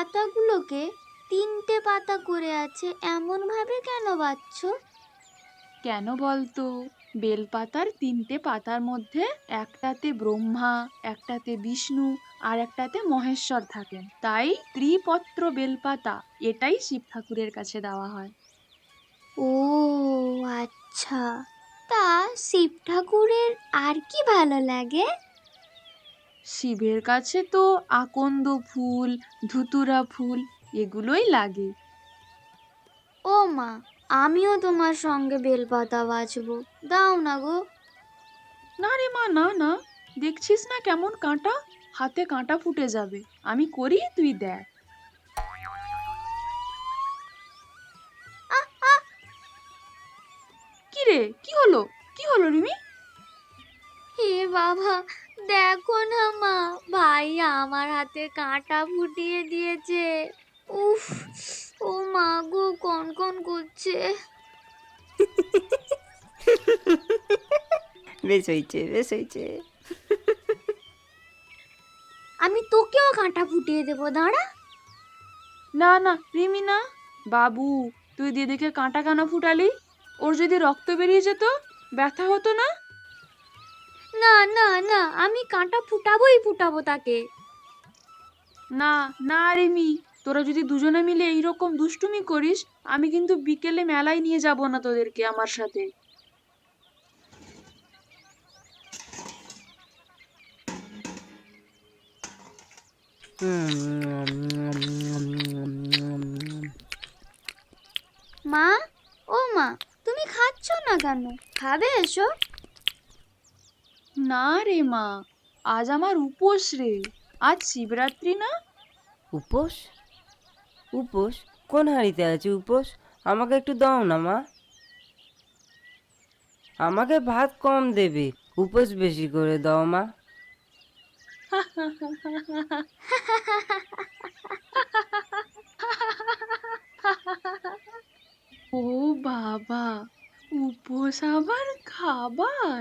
পাতাগুলোকে তিনটে পাতা করে আছে এমন ভাবে কেন বাঁধছো? কেন বলতো? বেলপাতার তিনটে পাতার মধ্যে একটাতে ব্রহ্মা, একটাতে বিষ্ণু আর একটাতে মহেশ্বর থাকেন, তাই ত্রিপত্র বেলপাতা এটাই শিব ঠাকুরের কাছে দেওয়া হয়। ও আচ্ছা, তা শিব ঠাকুরের আর কি ভালো লাগে? শিবের কাছে তো আকন্দ ফুল, ধুতুরা ফুল এগুলোই লাগে। ও মা, আমিও তোমার সঙ্গে বেলপাতা বাঁচবো, দাও না গো। না রে মা, না না, দেখছিস না কেমন কাঁটা, হাতে কাঁটা ফুটে যাবে। আমি করি, তুই দেখ। আহ আহ, কি রে, কি হলো? কি হলো রিমি? হে বাবা, দেখো না মা, ভাই আমার হাতে কাঁটা ফুটিয়ে দিয়েছে। উফ, ও মা গো, কন কন করছে। বেশ হয়েছে, বেশ হয়েছে। আমি তোকেও কাঁটা ফুটিয়ে দেবো, দাঁড়া। না না রিমি, না। বাবু, তুই দিদিকে কাঁটা কেন ফুটালি? ওর যদি রক্ত বেরিয়ে যেত, ব্যথা হতো না? না না না, আমি কাঁটা ফুটাবোই ফুটাবো তাকে। না না রিমি, তোরা যদি দুজনে মিলে এইরকম দুষ্টুমি করিস, আমি কিন্তু বিকেলে মেলায় নিয়ে যাব না তোদেরকে আমার সাথে। মা, ও মা, তুমি খাচ্ছ না কেন? খাবে এসো। না রে মা, আজ আমার উপোস রে। আজ শিবরাত্রি না। উপোস? উপোস? কোন হাঁড়িতে আছে উপোস? আমাকে একটু দাও না মা। আমাকে ভাত কম দেবে, উপোস বেশি করে দাও মা। ও বাবা, উপোস আবার খাবার?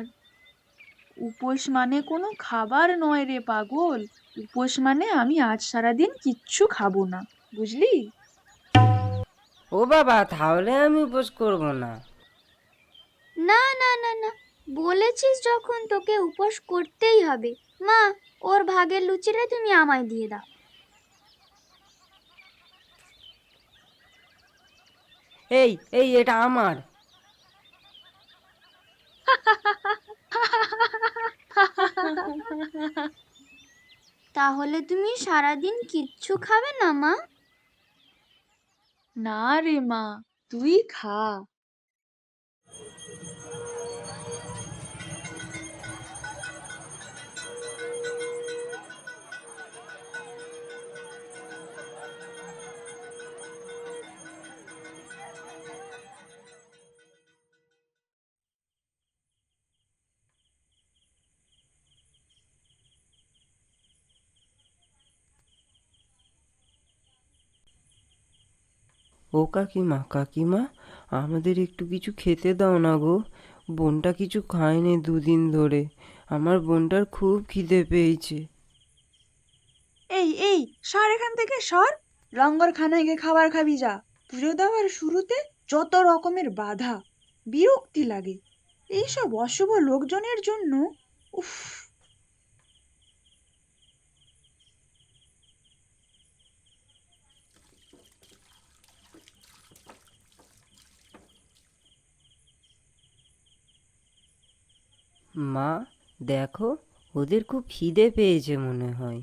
উপোস মানে কোনো খাবার নয় রে পাগল। উপোস মানে আমি আজ সারাদিন কিচ্ছু খাবো না, বুঝলি? ও বাবা, তাহলে আমি উপোস করব না। না না না না, বলেছিস যখন তোকে উপোস করতেই হবে। মা, ওর ভাগের লুচিটা তুমি আমায় দিয়ে দাও। এই এই এটা আমার। তাহলে তুমি সারাদিন কিচ্ছু খাবে না মা? না রে মা, তুই খা। ও কাকিমা, কাকিমা, আমাদের একটু কিছু খেতে দাও না গো। বোনটা কিছু খায়নি দুদিন ধরে। আমার বোনটার খুব খিদে পেয়েছে। এই এই, সর এখান থেকে সর। লঙ্গরখানায় গিয়ে খাবার খাবি যা। পুজো দেওয়ার শুরুতে যত রকমের বাধা, বিরক্তি লাগে এইসব অশুভ লোকজনের জন্য। উফ। মা, দেখো, ওদের খুব খিদে পেয়েছে মনে হয়।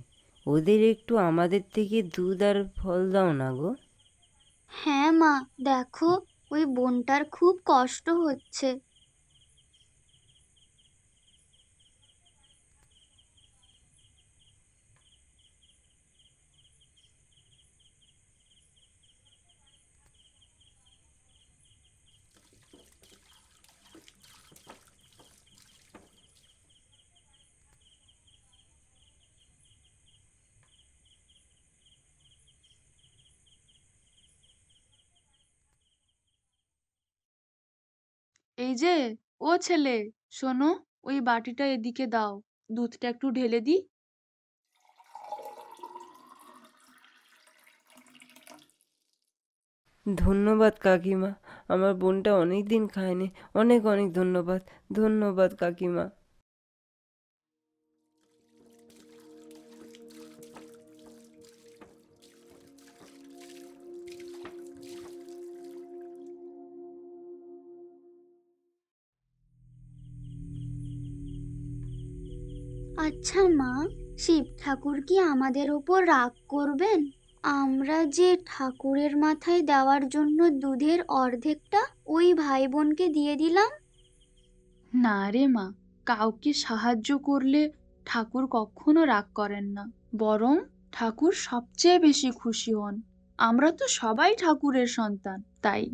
ওদের একটু আমাদের থেকে দুধ আর ফল দাও না গো। হ্যাঁ মা, দেখো, ওই বোনটার খুব কষ্ট হচ্ছে। এই যে, ও ছেলে, শোনো, ওই বাটিটা এদিকে দাও, দুধটা একটু ঢেলে দি। ধন্যবাদ কাকিমা, আমার বোনটা অনেক দিন খায়নি। অনেক অনেক ধন্যবাদ। ধন্যবাদ কাকিমা। আচ্ছা মা, শিব ঠাকুর কি আমাদের ওপর রাগ করবেন? আমরা যে ঠাকুরের মাথায় দেওয়ার জন্য দুধের অর্ধেকটা ওই ভাই বোনকে দিয়ে দিলাম। না রে মা, কাউকে সাহায্য করলে ঠাকুর কখনো রাগ করেন না, বরং ঠাকুর সবচেয়ে বেশি খুশি হন। আমরা তো সবাই ঠাকুরের সন্তান, তাই।